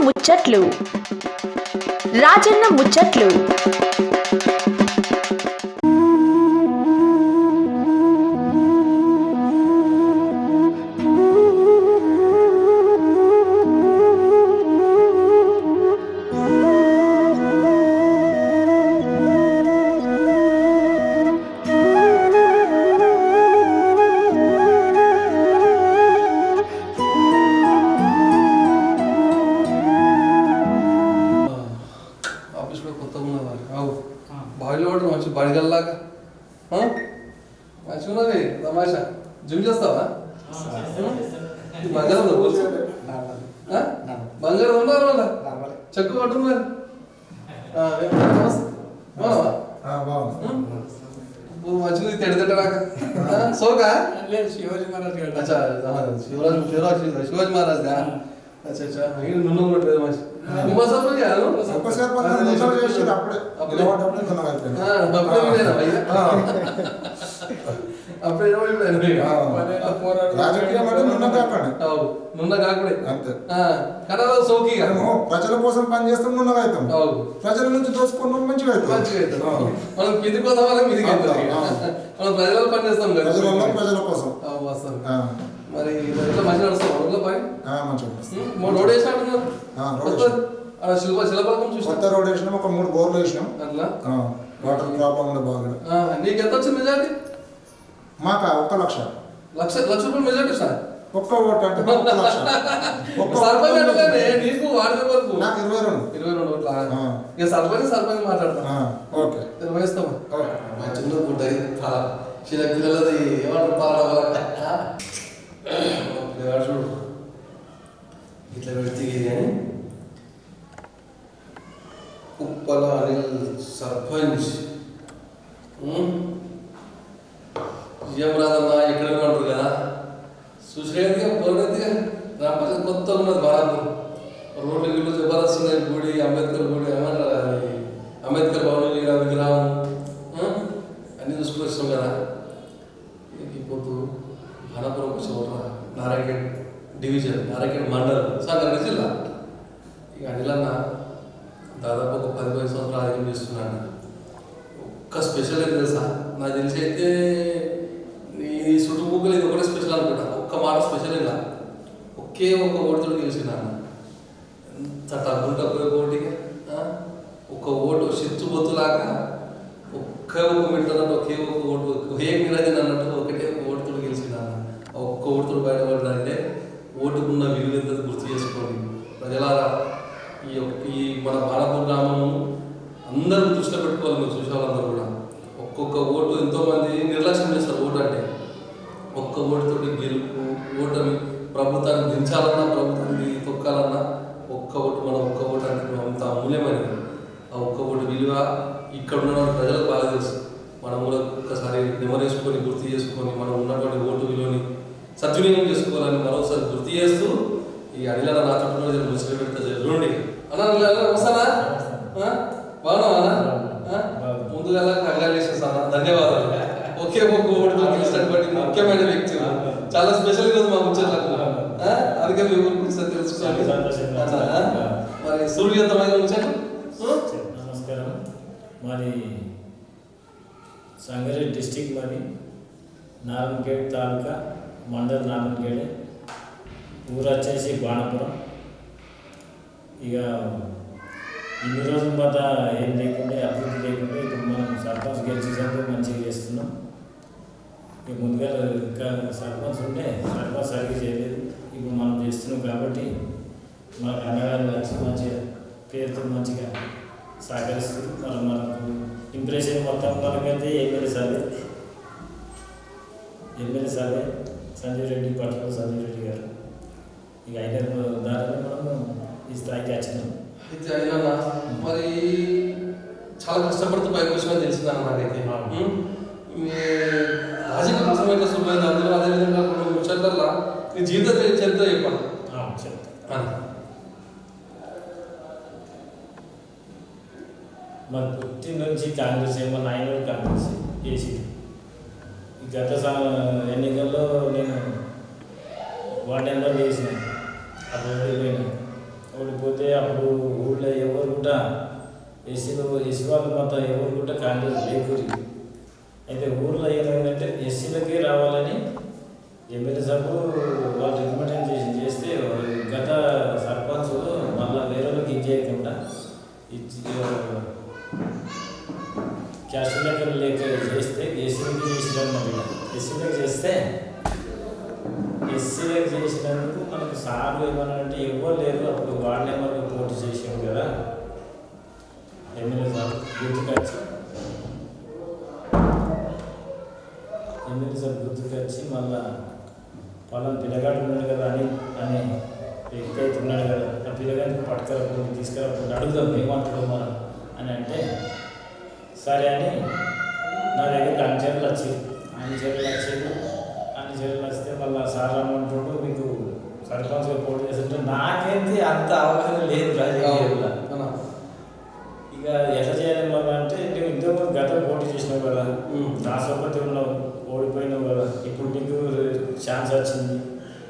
ముచ్చట్లు రాజన్న ముచ్చట్లు. బడిగల్లాగా మంచిగా ఉన్నది తమాషా. జిమ్ చేస్తావా? బంగారం బంగారం ఉన్నారు వాళ్ళ చెక్కు పట్టున్నారు. మంచిగా తిడతాక సోకా శివాజీ మహారాజ్ గారు. శివాజీ మహారాజ్ దా. अच्छा अच्छा नून रोड मस्त निवास पर क्या नो सबको सर पर नून చేసి అప్పుడే అప్పుడే కొనగలుగుతాను. అప్పుడే వినేనా భయ్యా అప్పుడే రాజకీయం అంటే నున్న కాకండి. నున్న కాకడే అంతే. కనలో సోకిగా ప్రజల కోసం పని చేస్తాం నున్నగా అవుతాం. ప్రజల నుంచి దోచుకున్నాం మంచిగా అవుతాం. మనం కిందికి పోతాం వాళ్ళకి మీదికి అవుతాం. మనం ప్రజల పని చేస్తాం కదా ప్రజల కోసం వస్తాం. మరి ఇట్లా మంచిగా నడుస్తాం రోడ్ల పై మంచిగా రోడ్ వేసినట్టున్నారు. శిలపలకం చూసి కొత్త రోడ్ వేసినాం. ఒక 3 బోర్లు వేసినాం. అట్లా వాటర్ ప్రాబ్లం కూడా బాగా. నీకు ఎంత వచ్చింది మెజార్టీ? మాకు 1 లక్ష రూపాయలు మెజార్టీ సార్. ఒక్క ఓటు అంటే 1 లక్ష. సర్పంచ్ అంటే నీకు వార్డు వరకు నాకు 22 ఓట్ల. ఇక సర్పంచ్ మాట్లాడతాం. ఓకే వేస్తాం. చిన్న గుడ్డ చిన్న పిల్లలది ఏమంటారు చూడు ఇట్లా పెడితే కానీ ఉప్పల అనిల్ సర్పంచ్ రాదన్న ఎక్కడ ఉంటారు కదా చూసేదిగా పోలేదుగా రామపల్లి కొత్త ఉన్నది బాగా రోడ్లు గిళ్ళు జబర్దస్త్ ఉన్నాయి. గుడి అంబేద్కర్ గుడి ఏమంటారు అంబేద్కర్ భవన్ విగ్రహం అన్నీ చూసుకుని వచ్చినాం కదా. ఇప్పుడు భానపురం వచ్చి నారాయణ డివిజన్ నారాయణ మండలం సంగారెడ్డి జిల్లా. ఇక అనిలన్న దాదాపు ఒక 10-15 సంవత్సరాలు రాజకీయం చేస్తున్నాను. ఒక్క స్పెషల్ ఏం తెలుసా నాకు తెలిసి అయితే ఈ చుట్టుముక్కలు ఇది ఒకటే స్పెషల్ అనుకుంటా. ఒక్క మాట స్పెషల్ ఇలా ఒకే ఒక ఓటుతో గెలిచినాను. ఎంత తగ్గుంటా ఓటిగా ఒక ఓటు చిచ్చుబొత్తులాగా ఒకే ఒక మింటర్ అంటే ఒకే ఒక ఓటు ఒకే నిరాజన అన్నట్టు ఒకటే ఓటుతో గెలిచినాను. ఒక్క ఓటుతో బయటపడాలంటే ఓటుకున్న విలువ ఎంత గుర్తు చేసుకోండి ప్రజలారా. ఈ మన బాలపూర్ గ్రామం అందరూ దృష్టిలో పెట్టుకోవాలి. మీరు చూసే వాళ్ళందరూ కూడా ఒక్కొక్క ఓటు ఎంతోమంది నిర్లక్ష్యం చేస్తారు. ఓటు అంటే ఒక్క ఓటుతోటి గెలుపు ఓటమి ప్రభుత్వాన్ని దించాలన్నా ప్రభుత్వాన్ని తొక్కాలన్నా ఒక్క ఓటు మనం ఒక్క ఓటు అంటే అంత అమూల్యమైనది. ఆ ఒక్క ఓటు విలువ ఇక్కడ ఉన్న ప్రజలకు బాగా తెలుసు. మనం కూడా ఒక్కసారి నెమరేసుకొని గుర్తు చేసుకొని మనం ఉన్నటువంటి ఓటు విలువని సద్వినియోగం చేసుకోవాలని మరోసారి గుర్తు చేస్తూ ఈ అడిల నా చుట్టూ ముసులు పెడితే చూడండి అన్న వస్తానా బాగున్నావా? ముందుగా కంగ్రాచులేషన్స్ అన్న, ధన్యవాదాలు. ఒకే ఒక్క ఓటుతో గెలిచినటువంటి ముఖ్యమైన వ్యక్తి చాలా స్పెషల్ ఈరోజు మా ముచ్చట్లకు. అందుకే మీ ఊరి గురించి తెలుసుకోండి. మరి సూర్యవంతమైన ముచ్చట్లు. నమస్కారం. మాది సంగారెడ్డి డిస్టిక్, మాది నారాయణఖేడ్ తాలూకా మండల్ నారాయణఖేడ్, ఊరు వచ్చేసి బాణపురం. ఇక ఇన్ని రోజుల పాత ఏం లేకుండా అభివృద్ధి లేకుండా ఇప్పుడు మనం సర్పంచ్ గెలిచేసరికి మంచిగా చేస్తున్నాం. ఇక ముందుగా ఇంకా సర్పంచ్ ఉంటే సర్పంచ్ సరిగ్గా చేయలేదు. ఇప్పుడు మనం చేస్తున్నాం కాబట్టి మనకు అన్నగారు వచ్చి మంచిగా పేరుతో మంచిగా సహకరిస్తుంది. మనకు ఇంప్రెషన్ మొత్తం మనకైతే ఎమ్మెల్యే సారే సంజీవ్ రెడ్డి, పట్ల సంజీవ్ రెడ్డి గారు. ఇక ఆయన దారిలో మనం ఈ స్థాయికి వచ్చినాం. అయితే అయినా మరి చాలా కష్టపడుతూ పైకి వచ్చినా తెలిసిందన్న నాకైతే. రాజకీయ సమయంలో శుభ్రమైంది. అందులో అదేవిధంగా కొన్ని ముచ్చట్లల్లో నీ జీవిత చరిత్ర చెప్పాను. మన పుట్టి నుంచి కాంగ్రెస్ ఏమో 9 కాంగ్రెస్ చేసి గత ఎన్నికల్లో నేను వార్డు నెంబర్ చేసిన. అప్పుడు ఓడిపోయినా. ఓడిపోతే చేయకుండా క్యాస్ట్ లెక్కలు లేక చేస్తే ఎస్సీలకు చేసినమాట. ఎస్సీలకు చేస్తే ఎస్సీలకు చేసినందుకు మనకు సార్లు ఏమన్నా అంటే ఎవ్వరు లేరు. అప్పుడు వాళ్ళే మనకు పోటీ చేసాము కదా ఎమ్మెల్యే సార్ గుర్తుకొచ్చి మళ్ళా వాళ్ళని పిల్లగాడు ఉన్నాడు కదా అని వ్యక్తి అయితే ఉన్నాడు కదా ఆ పిల్లగాడికి పట్టుకురా తీసుకురా అడుగుదాం ఏమంటాడు మనం అని అంటే సరే అని నా దగ్గరికి అన్ని చర్యలు వస్తే మళ్ళీ సార్ రమ్మంటుంటూ మీకు సర్పంచ్గా పోటీ చేస్తుంటే నాకేంటి అంత అవగాహన లేదు రాజకీయాల్లో. ఇక ఎట్లా చేయాలి మళ్ళీ అంటే నువ్వు ఇంతకుముందు గతం పోటీ చేసినావు కదా, నా సొప్పతి ఉన్నావు, ఓడిపోయినావు కదా, ఇప్పుడు నీకు ఛాన్స్ వచ్చింది,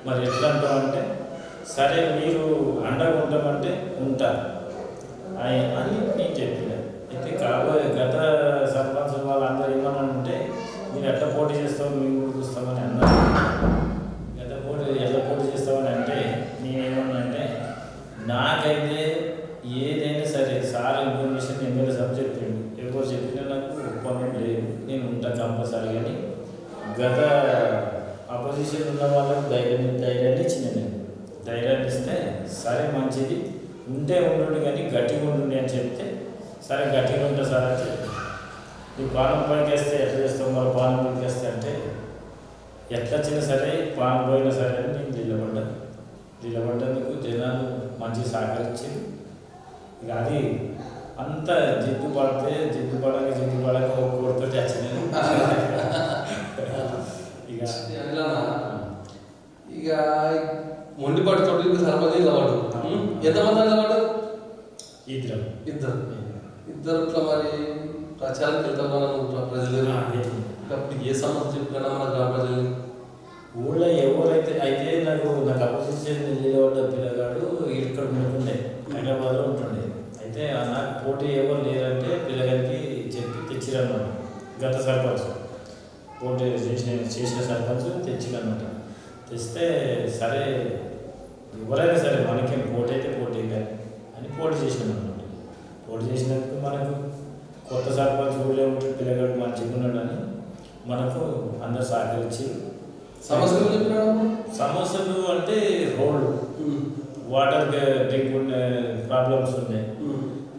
మరి ఎట్లా అంటామంటే సరే మీరు అండగా ఉంటామంటే ఉంటారు అని నేను చెప్పిన. అయితే కాబోయే గత సర్పంచ్ వాళ్ళందరూ ఏమన్నా ఉంటే మీరు ఎట్లా పోటీ చేస్తావు మేము కూడా చూస్తామని అన్నారు. ఎట్లా పోటీ చేస్తామని అంటే నేనేమన్నా అంటే నాకైతే ఏదైనా సరే సార్ ఇన్ఫర్మేషన్ ఎమ్మెల్యే సార్ చెప్పిండు, ఎవరు చెప్పినా నాకు ఒప్పందం లేదు, నేను ఉంటా కంపల్సరీ. కానీ గత అపోజిషన్ ఉన్న వాళ్ళకి ధైర్యాన్ని ఇచ్చిన నేను ధైర్యాన్ని ఇస్తే సరే మంచిది ఉంటే ఉండు కానీ గట్టిగా ఉండు అని చెప్తే సరే గట్టిగా ఉంటా సార్ అని చెప్పి నీ పానం పైకి వేస్తే ఎట్లా చేస్తావు మరి పానం పైకి వేస్తే అంటే ఎట్లా వచ్చినా సరే పానం పోయినా సరే అని నేను నిలబడ్డందుకు జనాలు మంచిగా సహకరించి ఇక అది అంత జిద్దు పడక కోరితో వచ్చింది. ఇక మొండిపాటు తోటి సర్పంచ్ నిలబడ్డు. ఎంతమంది నిలబడ్డారు? ఇద్దరు ఇట్లా మరి ప్రచారం వెళ్తాం మనం ప్రజలు. అప్పుడు ఏ సమస్య చెప్పుకున్నా మన గ్రామ ప్రజలు ఊళ్ళో ఎవరైతే అయితే నాకు అపోజిషన్ నిలబడ్డ పిల్లగాడు ఇక్కడ ఉంటుండే, హైదరాబాద్లో ఉంటుండే. అయితే నాకు పోటీ ఎవరు లేరంటే పిల్లగారికి చెప్పి తెచ్చిరన్నమాట. గత సర్పంచ్ పోటీ చేసిన సర్పంచ్ తెచ్చిరన్నమాట. తెస్తే సరే ఎవరైనా సరే మనకేం పోటీ అయితే పోటీ కానీ అని పోటీ చేసినాం అన్నమాట. పోటీ చేసినందుకు మనకు కొత్త సర్పంచ్ ఊళ్ళో ఉంటే పిల్లగాడు మంచిగా ఉన్నాడు అని మనకు అందరు సహకరించి సమస్యలు అంటే రోడ్లు, వాటర్ డ్రింక్ ఉండే ప్రాబ్లమ్స్ ఉన్నాయి.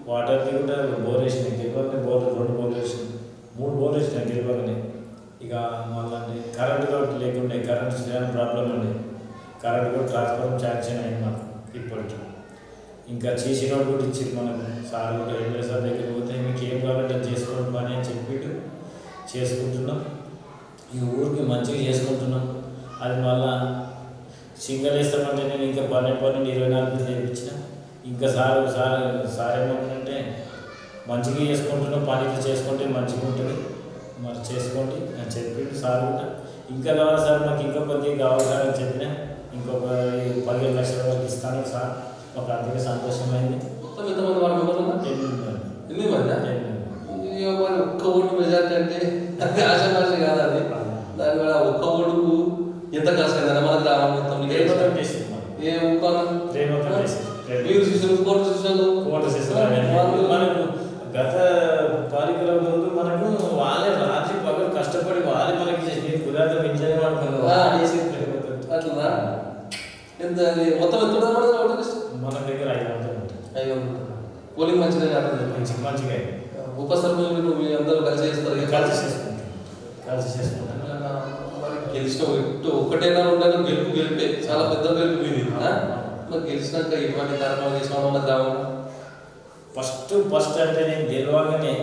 వాటర్కి కూడా బోర్ వేసినాయి గెలవగానే, 2 బోర్లు వేసినాయి, 3 బోర్లు వేసినాయి గెలవగానే. ఇక మళ్ళీ కరెంటు లేకుండే, కరెంటు చేయడానికి ప్రాబ్లం ఉండే. కరెంటు కూడా ట్రాన్స్ఫార్మర్ శాంక్షన్ అయింది మాకు ఇప్పటికి. ఇంకా చేసిన వాళ్ళు కూడా ఇచ్చింది మనకు. సార్ కూడా ఎమ్మెల్యే సార్ దగ్గర పోతే మీకు ఏం కావాలంటే చేసుకోండి పని అని చెప్పిట్టు చేసుకుంటున్నాం. ఈ ఊరికి మంచిగా చేసుకుంటున్నాం. అది మళ్ళా సింగల్ వేస్తామంటే నేను ఇంకా 12 చేయించిన. ఇంకా సార్ ఏమంటుందంటే మంచిగా చేసుకుంటున్నాం, పనికి చేసుకుంటే మంచిగా ఉంటుంది, మరి చేసుకోండి అని చెప్పిండు సార్ కూడా. ఇంకా కావాలి సార్ నాకు ఇంకా కొద్దిగా కావాలి సార్ అని చెప్పిన. ఇంకొక 15 లక్షల వరకు ఇస్తాను సార్. ఒక అందరికీ సంతోషమైంది. మొత్తం ఎంతమంది వాడు మెంబర్లు? 8 మంది. ఒక్క ఓటు మెజార్టీ అంటే ఆశామాష కాదు అది. దానివల్ల ఒక్క ఓటుకు ఎంత ఖర్చు అయిందన్న మన గ్రామం మొత్తం మనకు గత పాలికల ముందు మనకు వాళ్ళే రాత్రి పగలు కష్టపడి వాళ్ళే మనకి చేసి పురాతన విద్యనే అట్లా ఎంత మొత్తం ఎంత మన దగ్గర 500 ఉంటుంది. పోలింగ్ మంచిగా మంచిగా ఉప సర్పంచులు మీ అందరూ కలిసి చేస్తారు. కలిసి చేసుకుంటాం. మరి గెలిచిన ఒక్కటైనా ఉంటాను గెలిపే చాలా పెద్ద గెలుపు మీది. మరి గెలిచినాక ఎటువంటి కార్యక్రమాలు చేసినామన్న గ్రామంలో ఫస్ట్ అంటే నేను గెలవగానే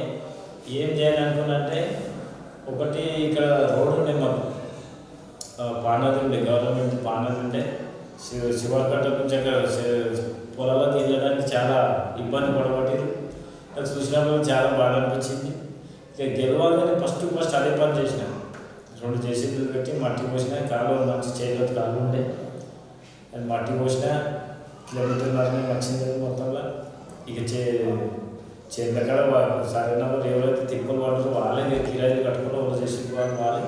ఏం చేయాలనుకున్నంటే ఒకటి ఇక్కడ రోడ్డు ఉండే మాకు పానది ఉండే, గవర్నమెంట్ పానది ఉండే. శివకట్ట నుంచి అక్కడ పొలాల్లో తీయడానికి చాలా ఇబ్బంది పడబట్టారు. అది చూసినప్పుడు చాలా బాగా అనిపించింది. ఇక గెలవాలని ఫస్ట్ అదే పని చేసిన. 2 జేసీబీలు పెట్టి మట్టి పోసిన, కాలువ మంచి చేతిలో కాలు ఉండే, అది మట్టి పోసిన కిలోమీటర్లనే వచ్చింది మొత్తంలో. ఇక చేతుల కాడ సరైన వాళ్ళు ఎవరైతే తిప్పలు పడతారో వాళ్ళే కిరాయిలు కట్టుకుని వాళ్ళు చేసి వాళ్ళే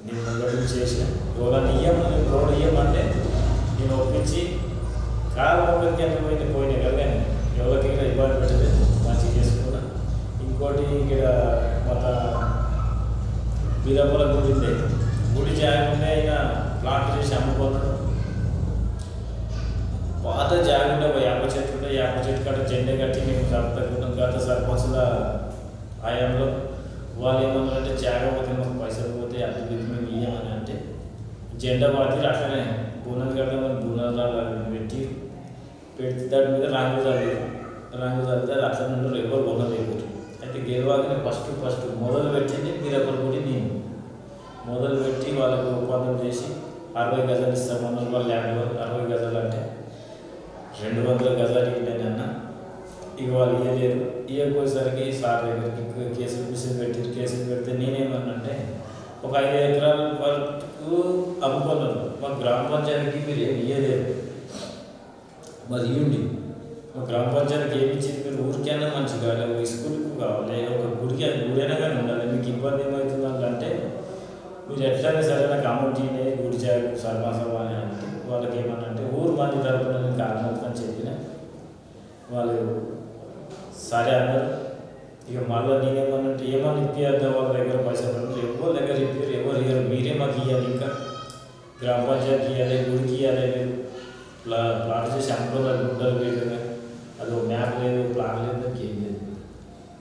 నేను ముందు చేసిన. రోడ్ ఇయ్యమంటే నేను ఒప్పించి కాలు ఒకరికి పోయినాయి కదా, కానీ ఎవరికి ఇక్కడ మన బీరపుల గుడి ఉండే గుడి జాగుండే ఆయన ప్లాట్ చేసి అమ్ముకున్నాడు. పాత జాగుండే ఒక యాప చెట్టు ఉండే, యాప చెట్టు కట్ట జెండా కట్టి మేము సర్పంచుకున్నాం. గత సర్పంచుల హయాంలో వాళ్ళు ఏమన్నారంటే జాగపోతే మాకు పైసలు పోతే అప్పుడు మేము ఇయ్యమని అంటే జెండా పాతి అట్లనే బూనలు కట్టమని బూనలు పెట్టి దాని మీద రంగు చల్లితే అది అట్లా నుండి ఎవరు కొనలేదు. అయితే గెలవాలని ఫస్ట్ మొదలు పెట్టింది బీరపుల గుడి. నేను మొదలు పెట్టి వాళ్ళకు ఒప్పందం చేసి 60 గజాలు ఇస్తామన్నారు. వాళ్ళ ల్యాండ్ 60 గజాలు అంటే 200 గజాలు ఇవ్వలేని అన్న. ఇక వాళ్ళు ఇవ్వలేరు. ఇవ్వకపోయేసరికి సార్ దగ్గరికి కేసులు పెడితే నేనేమన్నంటే ఒక 5 ఎకరాల వరకు అమ్ముకున్నారు. మా గ్రామ పంచాయతీకి మీరు ఏమి ఇవ్వలేరు, మరి ఇవ్వండి. మా గ్రామ పంచాయతీకి ఏమి ఇచ్చింది, మీరు ఊరికైనా మంచి కావాలి, ఒక స్కూల్కి కావాలి, ఒక గుడైనా కానీ ఉండాలి, మీకు ఇబ్బంది ఏమవుతుంది అంటే మీరు ఎట్లయినా సరే నాకు అమౌంట్ ఇవ్వలే గుడి చేయాలి సర్పంచం అని అంటే వాళ్ళకి ఏమన్నంటే ఊరు మంది తరపున నేను కారణం చెప్పిన వాళ్ళు సరే అన్నారు. ఇక మళ్ళీ నేనేమన్నంటే ఏమన్నా ఇప్పిద్దాం వాళ్ళ దగ్గర పైసలు ఎవరి దగ్గర ఇప్పారు, ఎవరు ఇయ్యారు, మీరే మాకు ఇవ్వాలి, ఇంకా గ్రామ పంచాయతీ ఇవ్వాలి, గుడికి ఇవ్వాలి, మీరు ప్లాట్ చేసి అమ్ముకోవాలి, గుడ్డలు వేయలేదు, అది ఒక మ్యాప్ లేదు, ప్లాన్ లేదు, ఏం లేదు.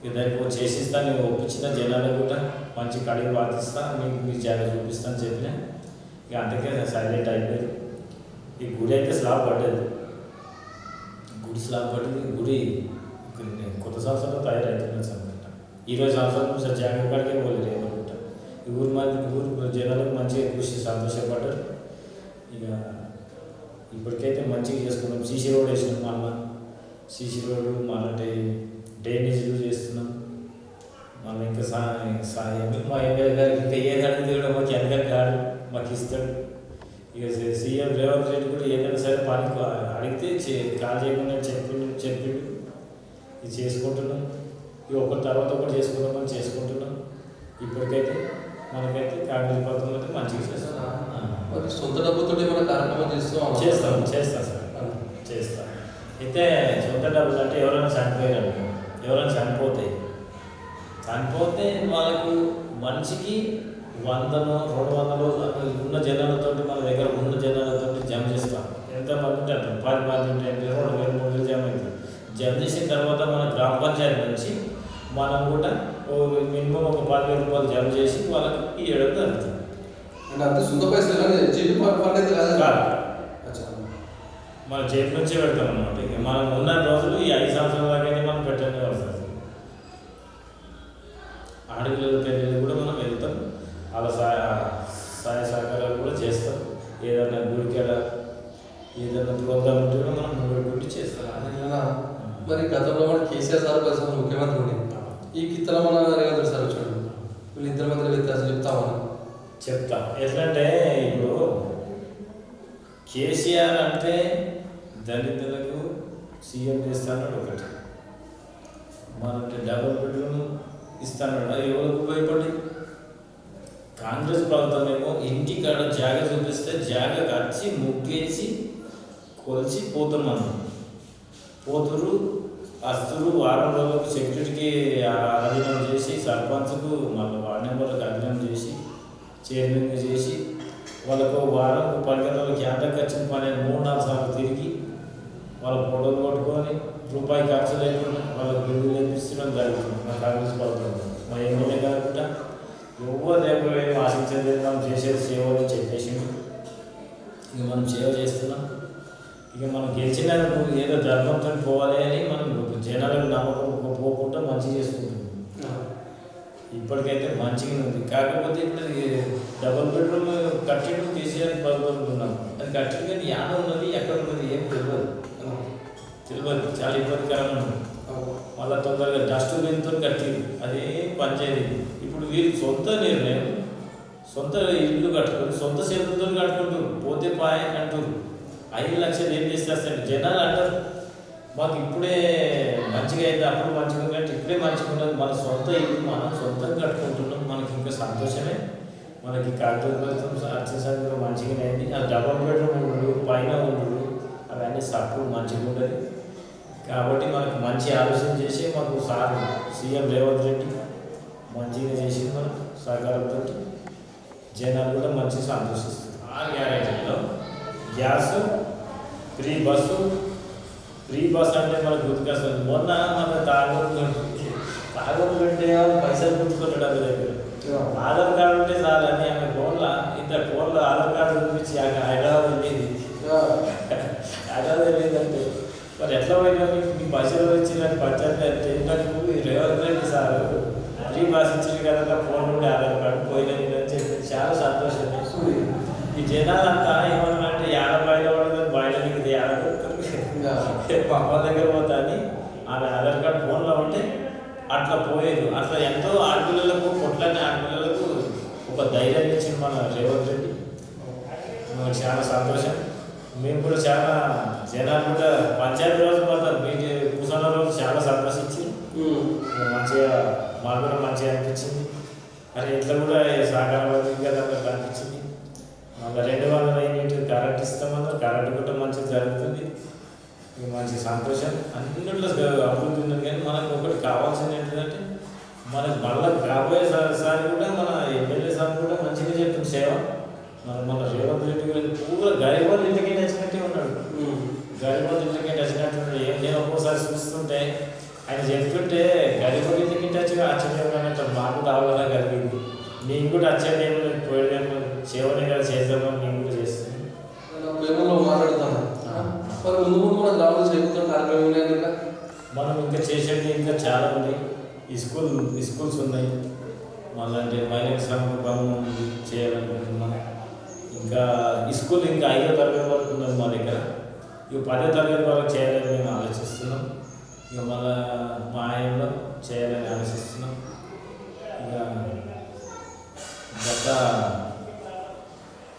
ఇక దానికి చేసిస్తాను, నేను ఒప్పించిన జనాలకు కూడా మంచి కడిగి పాటిస్తా, మీకు మీ జాగ్రత్త చూపిస్తాను చెప్పిన. ఇక అందుకే సైలెంట్ అయిపోయింది. ఈ గుడి అయితే స్లాబ్ పడ్డది, గుడి కొత్త సంవత్సరంలో తయారవుతున్నది అనుకుంటా. 20 సంవత్సరాల నుంచి జాగ్రత్త కాడికే పోలేదు అనుకుంటా. ఈ ఊరు జనాలకు మంచిగా కృషి సంతోషపడ్డారు. ఇక ఇప్పటికైతే మంచిగా చేసుకున్నాం. సీసీ రోడ్ వేసినాం, మళ్ళీ సీసీ రోడ్డు మళ్ళీ డ్రైనేజ్ చేస్తున్నాం. మళ్ళీ ఇంకా సాయం మా ఎమ్మెల్యే గారికి ఇంకా ఏదైనా కూడా మాకు వెనక కాడు మాకు ఇస్తాడు. ఇక సీఎం రేవంత్ రెడ్డి కూడా ఏదైనా సరే పని అడిగితే కాల్ చేయకుండా చెప్పిండు ఇది చేసుకుంటున్నాం. ఇక ఒకరి తర్వాత ఒకటి చేసుకుంటామని చేసుకుంటున్నాం. ఇప్పటికైతే మనకైతే కాంగ్రెస్ ప్రభుత్వం అయితే మంచిగా చేస్తాం. సొంత డబ్బుతో మన కార్యక్రమం చేస్తాం సార్ చేస్తాం. అయితే సొంత డబ్బులు అంటే ఎవరైనా చనిపోతే వాళ్ళకు మనిషికి 100-200 ఉన్న జనాలతో మన దగ్గర ఉన్న జనాలతో జమ చేస్తాం. ఎంతమంది ఉంటే 10 మంది ఉంటే 2,000-3,000 జమ అవుతుంది. జమ చేసిన తర్వాత మన గ్రామ పంచాయతీ నుంచి మనం కూడా మినిమం ఒక 10,000 రూపాయలు జమ చేసి వాళ్ళకి ఇవ్వడం జరుగుతుంది. అంటే సొంత పైసలు కాదు, మన చేతి నుంచే పెడతాం అన్నమాట. ఇక మనం ఉన్న రోజులు ఈ 5 సంవత్సరాల దాకానే మనం పెట్టనే వస్తుంది. ఆడపిల్లల పెళ్ళిళ్ళు కూడా మనం వెళ్తాం, వాళ్ళ సహాయ సహకారాలు కూడా చేస్తాం. ఏదైనా గుడికాడ ఏదైనా ప్రోగ్రామ్ ఉంటే కూడా మనం గుడి చేస్తాం. మరి గతంలో మన కేసీఆర్ సార్ పరిశ్రమ ముఖ్యమంత్రి ఉండే, ఈ కిత్తల మన రేవంత్ సార్ వచ్చాడు, వీళ్ళిద్దరి మధ్య వ్యత్యాసం చెప్తా. ఎట్లంటే ఇప్పుడు కేసీఆర్ అంటే దళితులకు సీఎం చేస్తాడు ఒకటి, మనంటే డబుల్ బెడ్రూమ్ ఇస్తాడు, ఎవరికి ఉపయోగపడి. కాంగ్రెస్ ప్రభుత్వం ఏమో ఇంటికాడ జాగ చూపిస్తే జాగ కచ్చి ముగ్గేసి కొలిచి పోతురు అస్తులు వారం రోజులకు సెక్యూరిటీకి అధీనం చేసి సర్పంచ్కు మళ్ళీ వార్డు మెంబర్లకు అధీనం చేసి చైర్మన్గా చేసి వాళ్ళకు వారం 10 గంటలకు క్యాంటర్కి వచ్చిన పని 3-4 సార్లు తిరిగి వాళ్ళ ఫోటోలు కొట్టుకొని రూపాయి ఖర్చు లేకుండా వాళ్ళకి బిల్లు లేపిస్తున్నాం జరుగుతుంది. మా కాంగ్రెస్ ప్రభుత్వం మా ఎమ్మెల్యే కాకుండా ఎవరు రేపు ఏం ఆశించేది మనం చేసేది సేవ అని చెప్పేసిండు. ఇక మనం సేవ చేస్తున్నాం. ఇక మనం గెలిచిన ఏదో ధర్మంతో పోవాలి అని మనం జనాలకు నమ్మకం పోకుండా మంచిగా చేసుకుంటున్నాం. ఇప్పటికైతే మంచిగా ఉంది. కాకపోతే ఇప్పుడు డబుల్ బెడ్రూమ్ కట్టిండు కేసీఆర్ ప్రభుత్వం, అది కట్టిండు కానీ యాడ ఉన్నది ఎక్కడ ఉన్నది ఏం తెలియదు. చాలా ఇబ్బందికరంగా ఉంది. మళ్ళీ తొందరగా డస్ట్బిన్తో కట్టింది, అదే పంచాయతీ. ఇప్పుడు వీరు సొంత నిర్ణయం, సొంత ఇల్లు కట్టుకొని సొంత చేతులతో కట్టుకుంటారు. పోతే పాయ అంటారు. 5 లక్షలు ఏం చేస్తారు జనాలు అంటారు. మాకు ఇప్పుడే మంచిగా అయింది, అప్పుడు మంచిగా ఉన్నట్టు ఇప్పుడే మంచిగా ఉన్నది. మన సొంత ఇల్లు మనం సొంతంగా కట్టుకుంటున్నాం. మనకి ఇంకా సంతోషమే. మనకి కాంగ్రెస్ ప్రభుత్వం వచ్చేసరికి మంచిగానే అయింది. ఆ డబుల్ బెడ్రూమ్ ఉండడు, పైన ఉండడు, అవన్నీ సపోర్ట్ మంచిగా ఉండదు. కాబట్టి మనకు మంచి ఆలోచన చేసి మాకు సార్ సీఎం రేవంత్ రెడ్డి మంచిగా చేసి మనం సహకారంతో జనాలు కూడా మంచిగా సంతోషిస్తారు. 6 గ్యారేజీల్లో గ్యాస్ ఫ్రీ బస్సు అంటే మనకు గుర్తుకొస్తుంది. మొన్న మన తాగొద్దు అంటే పైసలు గుర్తుకుంటాడు అవి దగ్గర ఆధార్ కార్డు ఉంటే చాలు అని ఆమె ఫోన్లో ఆధార్ కార్డు చూపించి హైదరాబాద్ వెళ్ళేది. హైదరాబాద్ వెళ్ళేదంటే మరి ఎట్లా పోయినా మీ పైసలు వచ్చిందని పచ్చండి అంటే నాకు Revanth Reddy sir free bus ఇచ్చింది కదా ఫోన్ నుండి ఆధార్ కార్డు పోయినని చెప్పి చాలా సంతోషం. ఈ జనాలంతా ఏమన్నారంటే ఏడబాయిలో పడదు బాయిలో దిగితే ఏడబడుతుంది మా అమ్మ దగ్గర పోతా అని ఆమె ఆధార్ కార్డు ఫోన్లో ఉంటే అట్లా పోయేది. అట్లా ఎంతో ఆడపిల్లలకు కొట్లని ఆడపిల్లలకు ఒక ధైర్యం ఇచ్చింది మన రేవంత్ రెడ్డి. మనకు చాలా సంతోషం. మేము కూడా చాలా జనాలు కూడా పంచాయతీ రోజు మాత్రం మీకు కూర్చున్న రోజు చాలా సంతోషించి మంచిగా మాకు కూడా మంచిగా అనిపించింది. అరే ఇట్లా కూడా సహకారం కదా అనిపించింది. మళ్ళీ 200 యూనిట్ కరెంట్ ఇస్తామన్నారు. కరెంట్ కూడా మంచిగా జరుగుతుంది. మంచి సంతోషం. అన్నింటిలో అభివృద్ధి ఉన్నది. కానీ మనకు ఒకటి కావాల్సింది ఏంటంటే మనకు మళ్ళీ రాబోయే సారి కూడా మన ఎమ్మెల్యే సార్ కూడా మంచిగా చెప్తుంది సేవ. మన రేవంత్ రెడ్డి గారు పూర్వ గరీబోళ్ళు ఇంటికి నచ్చినట్టే ఉన్నాడు. గరీబోళ్ళు ఇంటికి నచ్చినట్టు ఉన్నాడు. నేను ఒక్కోసారి చూస్తుంటే ఆయన చెప్తుంటే గరీబోళ్ళు ఇంటికి నచ్చిగా ఆశ్చర్యం అన్నట్టు మాకు రావాలా కలిగింది. నేను కూడా ఆశ్చర్యం పోయేదేమో సేవనే కదా చేద్దామని నేను కూడా చేస్తాను. మాట్లాడుతాను ముందు ముందు కూడా గ్రామంలో చేస్తున్న కార్యక్రమం మనం ఇంకా చేసేది ఇంకా చాలా ఉన్నాయి. స్కూల్స్ ఉన్నాయి. మళ్ళీ అంటే మైనర్ సంఘం చేయాలనుకుంటున్నాం. ఇంకా స్కూల్ ఇంకా 5వ తరగతి వరకు ఉన్నది మా దగ్గర. ఇక 10వ తరగతి వరకు చేయాలని మేము ఆలోచిస్తున్నాం. ఇక మళ్ళీ మా ఆయనలో చేయాలని ఆలోచిస్తున్నాం. ఇక గత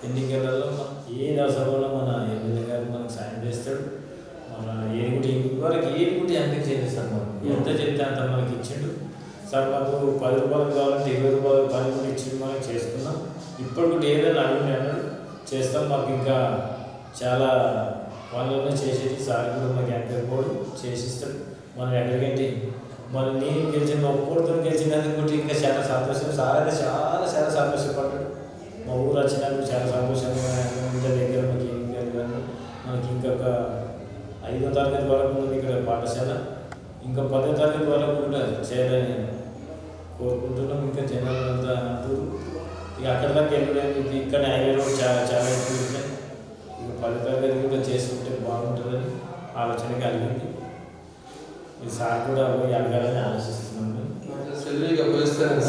ఎన్నికలలో ఏ అవసరంలో మన ఎమ్మెల్యే గారు మనకు సాయం చేస్తాడు. మన ఏడుగుటి వరకు ఎంత చేస్తాడు. మనం ఎంత చెప్తే అంత మనకి ఇచ్చిండు. సార్ మాకు 10 రూపాయలు కావాలంటే 20 రూపాయలు పని కూడా ఇచ్చిండు. మనం చేసుకున్నాం. ఇప్పుడు కూడా ఏదైనా అన్నాడు చేస్తాం. మాకు ఇంకా చాలా పనులనే చేసేది. సార్ కూడా మాకు ఎక్కడిపోడు చేసిస్తాడు. మనం ఎక్కడికంటే మనం నేను గెలిచిన ఒక్కడితో గెలిచినందుకు కూడా ఇంకా చాలా సంతోషం. సార్ అయితే చాలా చాలా సంతోషపడ్డాడు. మా ఊరు వచ్చినందుకు చాలా సంతోషంగా ఇంటి దగ్గర మాకు ఏం కలిగాను. మనకి ఇంకొక 5వ తరగతి వరకు ఉన్నది ఇక్కడ పాఠశాల. ఇంకా 10వ తరగతి వరకు కూడా చేయాలని కోరుకుంటున్నాం. ఇంకా జనాలు అంతా అంటారు. ఇక అక్కడ దాకా వెళ్ళలేదు. ఇక్కడ హైవే రోడ్ చాలా ఎక్కువ ఉన్నాయి. ఇక 10వ తరగతి కూడా చేసుకుంటే బాగుంటుందని ఆలోచన కలిగింది. ఈ సార్ కూడా పోయి అడగాలని ఆలోచిస్తున్నాను. సెల్విగా పోయిస్తాను.